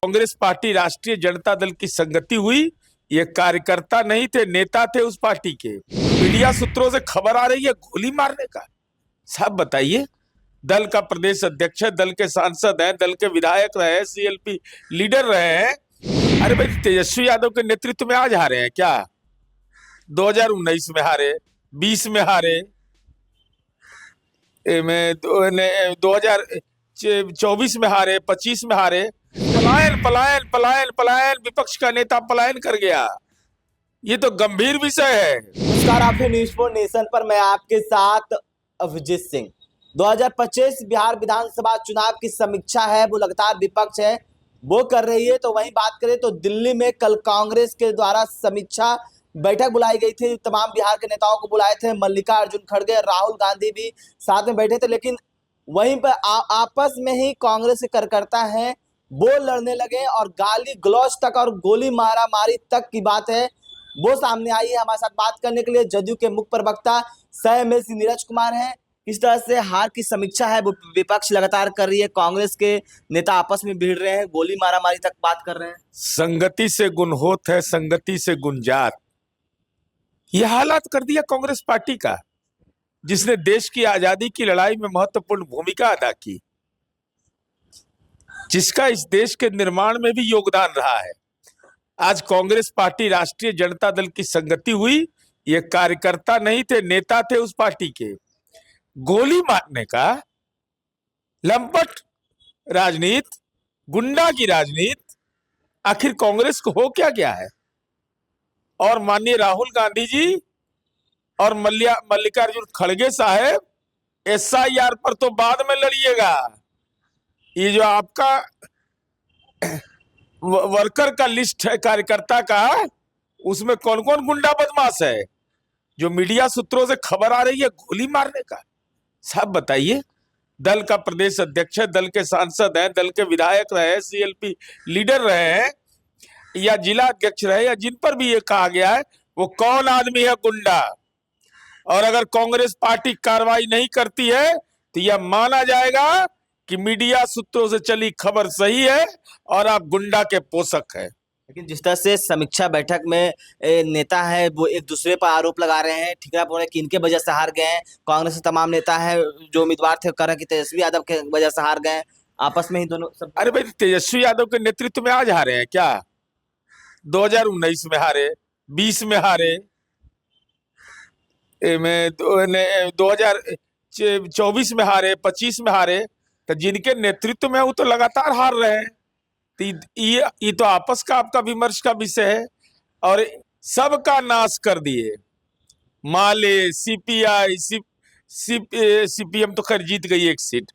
Congress party राष्ट्रीय जनता दल की संगति हुई। ये कार्यकर्ता नहीं थे, नेता थे उस पार्टी के। मीडिया सूत्रों से खबर आ रही है गोली मारने का। साहब बताइए, दल का प्रदेश अध्यक्ष है, दल के सांसद हैं, दल के विधायक रहे, सीएलपी लीडर रहे हैं। अरे भाई, तेजस्वी यादव के नेतृत्व में आज हारे हैं क्या? 2019 में हारे, 20 में हारे, 2024 में हारे, 25 में हारे। पलायन पलायन पलायन पलायन, विपक्ष का नेता पलायन कर गया। ये तो गंभीर विषय है। नमस्कार, आप हैं न्यूज़ फॉर नेशन पर। मैं आपके साथ अभिजीत सिंह। 2025 बिहार विधानसभा चुनाव की समीक्षा है, वो लगातार विपक्ष है वो कर रही है। तो वहीं बात करें तो दिल्ली में कल कांग्रेस के द्वारा समीक्षा बैठक बुलाई गई थी। तमाम बिहार के नेताओं को बुलाए थे, मल्लिकार्जुन खड़गे, राहुल गांधी भी साथ में बैठे थे। लेकिन वहीं पर आपस में ही कांग्रेस के कार्यकर्ता हैं वो लड़ने लगे और गाली गलौज तक और गोली मारा मारी तक की बात है वो सामने आई है। हमारे साथ बात करने के लिए जदयू के मुख्य प्रवक्ता सह एमएलसी नीरज कुमार हैं। किस तरह से हार की समीक्षा है वो विपक्ष लगातार कर रही है, कांग्रेस के नेता आपस में भिड़ रहे हैं, गोली मारा मारी तक बात कर रहे हैं। संगति से गुण होत है, संगति से गुंजात। यह हालात कर दिया कांग्रेस पार्टी का, जिसने देश की आजादी की लड़ाई में महत्वपूर्ण भूमिका अदा की, जिसका इस देश के निर्माण में भी योगदान रहा है। आज कांग्रेस पार्टी राष्ट्रीय जनता दल की संगति हुई। ये कार्यकर्ता नहीं थे, नेता थे उस पार्टी के। गोली मारने का, लंपट राजनीति, गुंडा की राजनीति, आखिर कांग्रेस को हो क्या गया है? और माननीय राहुल गांधी जी और मल्लिकार्जुन खड़गे साहब, एसआईआर पर तो बाद में लड़िएगा। ये जो आपका वर्कर का लिस्ट है कार्यकर्ता का, उसमें कौन कौन गुंडा बदमाश है? जो मीडिया सूत्रों से खबर आ रही है गोली मारने का। साहब बताइए, दल का प्रदेश अध्यक्ष है, दल के सांसद हैं, दल के विधायक रहे, सीएलपी लीडर रहे हैं, या जिला अध्यक्ष रहे, या जिन पर भी ये कहा गया है वो कौन आदमी है गुंडा। और अगर कांग्रेस पार्टी कार्रवाई नहीं करती है तो यह माना जाएगा कि मीडिया सूत्रों से चली खबर सही है और आप गुंडा के पोषक हैं। लेकिन जिस तरह से समीक्षा बैठक में नेता है वो एक दूसरे पर आरोप लगा रहे हैं, ठिकरा पड़ रहे हैं कि इनके वजह से हार गए हैं। कांग्रेस के तमाम नेता है जो उम्मीदवार थे कर रहे हैं कि तेजस्वी यादव के वजह से हार गए, आपस में ही दोनों सब। अरे भाई, तेजस्वी यादव के नेतृत्व में आज हारे हैं क्या? 2019 में हारे, 20 में हारे, 2024 में हारे, 25 में हारे। तो जिनके नेतृत्व में वो तो लगातार हार रहे हैं। तो ये तो आपस का आपका विमर्श का विषय है। और सबका नाश कर दिए। माले, सीपीआई, सीपीएम तो खैर जीत गई एक सीट।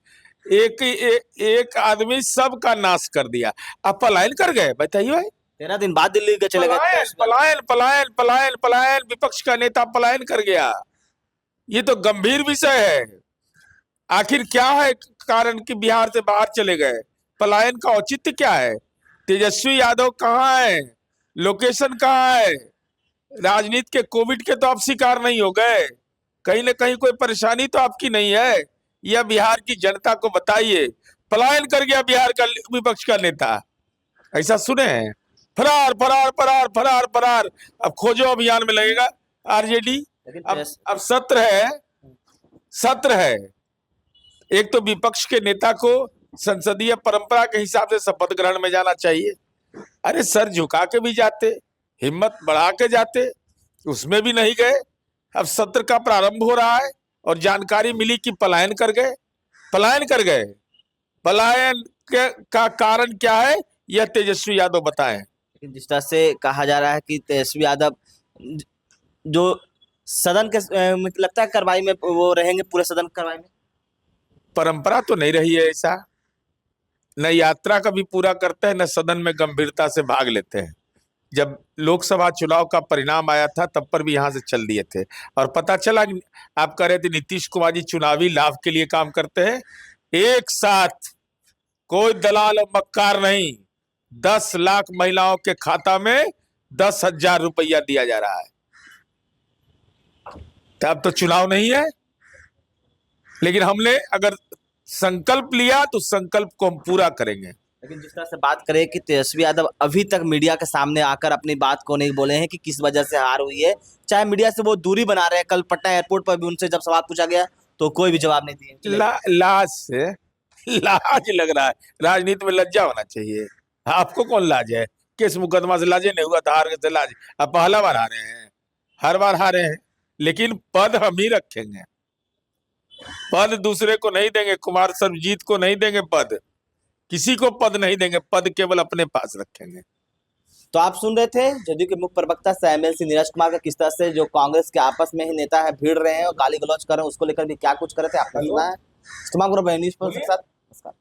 एक आदमी सबका नाश कर दिया। अब पलायन कर गए। बताइए भाई, 13 दिन बाद दिल्ली के चले गए। पलायन पलायन पलायन पलायन, विपक्ष का नेता पलायन कर गया। ये तो गंभीर विषय है। आखिर क्या है कारण कि बिहार से बाहर चले गए? पलायन का औचित्य क्या है? तेजस्वी यादव कहाँ है? लोकेशन कहाँ है? राजनीति के कोविड के तो आप शिकार नहीं हो गए? कहीं ना कहीं कोई परेशानी तो आपकी नहीं है? यह बिहार की जनता को बताइए। पलायन कर गया बिहार का विपक्ष का नेता, ऐसा सुने हैं? फरार फरार फरार फरार फरार। अब खोजो अभियान में लगेगा आरजेडी। अब सत्र है। एक तो विपक्ष के नेता को संसदीय परंपरा के हिसाब से शपथ ग्रहण में जाना चाहिए। अरे सर झुका के भी जाते, हिम्मत बढ़ा के जाते, उसमें भी नहीं गए। अब सत्र का प्रारंभ हो रहा है और जानकारी मिली कि पलायन कर गए। पलायन का कारण क्या है, यह तेजस्वी यादव बताएं। जिस तरह से कहा जा रहा है कि तेजस्वी यादव जो सदन के लगता है कार्रवाई में वो रहेंगे, पूरे सदन कार्रवाई में। परंपरा तो नहीं रही है ऐसा। न यात्रा कभी पूरा करते हैं, न सदन में गंभीरता से भाग लेते हैं। जब लोकसभा चुनाव का परिणाम आया था तब पर भी यहां से चल दिए थे। और पता चला, आप कह रहे थे नीतीश कुमार जी चुनावी लाभ के लिए काम करते हैं। एक साथ कोई दलाल और मक्कार नहीं, 10 लाख महिलाओं के खाता में 10,000 रुपया दिया जा रहा है। तो अब तो चुनाव नहीं है, लेकिन हमने अगर संकल्प लिया तो संकल्प को हम पूरा करेंगे। लेकिन जिस तरह से बात करें कि तेजस्वी यादव अभी तक मीडिया के सामने आकर अपनी बात को नहीं बोले हैं कि किस वजह से हार हुई है, चाहे मीडिया से वो दूरी बना रहे हैं। कल पटना एयरपोर्ट पर भी उनसे जब सवाल पूछा गया तो कोई भी जवाब नहीं दिए। लाज से लाज लग रहा है। राजनीति में लज्जा होना चाहिए। आपको कौन लाज है? किस मुकदमा से लाजे नहीं हुआ था, हार से लाज? अब पहला बार हारे हैं, हर बार हारे हैं, लेकिन पद हम ही रखेंगे। पद दूसरे को नहीं देंगे, कुमार सर्वजीत को नहीं देंगे पद, किसी को पद नहीं देंगे, पद केवल अपने पास रखेंगे। तो आप सुन रहे थे जदयू के मुख्य प्रवक्ता सह एमएलसी नीरज कुमार का, किस तरह से जो कांग्रेस के आपस में ही नेता है भिड़ रहे हैं और गाली गलौज कर रहे हैं, उसको लेकर भी क्या कुछ कर रहे थे आपने सुना है। न्यूज़ के साथ।